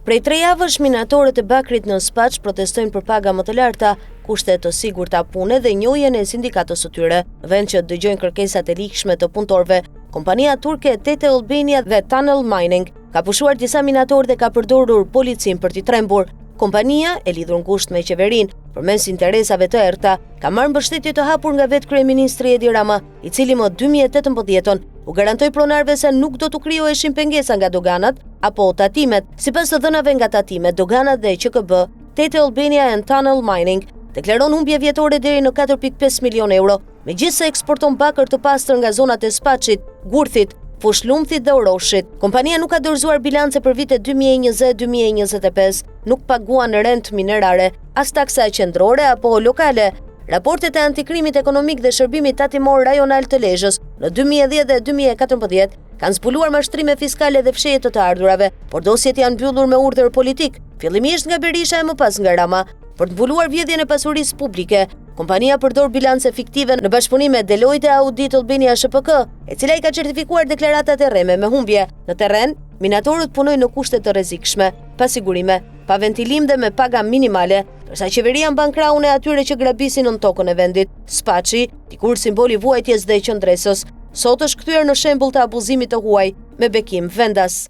Prej 3 javësh minatorët e Bakrit në Spaç protestojnë për paga më të larta, kushte të sigurta pune dhe njohjen e sindikatës së tyre. Vend që dëgjojnë kërkesat e likshme të punëtorëve, kompania turke TT Albania dhe Tunnel Mining ka pushuar disa minatorë dhe ka përdorur policin për t'i trembur. Kompania, e lidhur ngushtë me qeverinë përmes interesave të errta, ka marrë mbështetje të hapur nga vetë kryeministri Edi Rama, i cili më 2018 u garantoi pronarëve se nuk do t'u krijoheshin pengesa nga doganat apo tatimet. Sipas të dhënave nga tatimet, doganat dhe QKB, TT Albania and Tunnel Mining deklaron humbje vjetore deri në 4.5 milion euro, megjithëse eksporton bakër të pastër nga zonat e Spaçit, Gurthit, Fushllumthit dhe Oroshit. Kompania nuk ka dorëzuar bilance për vitet 2020-2025, nuk paguan rent minerare, as taksa qendrore apo lokale. Raportet e antikrimit ekonomik dhe shërbimit tatimor rajonal të Lezhës në 2010 dhe 2014 kanë zbuluar mashtrime fiskale dhe fshehje të ardhurave, por dosjet janë mbyllur me urdhër politik, fillimisht nga Berisha e më pas nga Rama. Për të mbuluar vjedhjen e pasurisë publike, kompania përdor bilance fiktive në bashkëpunim me Deloitte Audit Albania SHPK, e cila i ka certifikuar deklaratat e rreme me humbje. Në terren, minatorët punojnë në kushte të rrezikshme, pa sigurime, pa ventilim dhe me paga minimale, ndërsa qeveria mban krahun e atyre që grabisin në tokën e vendit. Spaçi, dikur simboli vuajtjes dhe qëndresës, sot është kthyer në shembull të abuzimit të huaj me bekim vendas.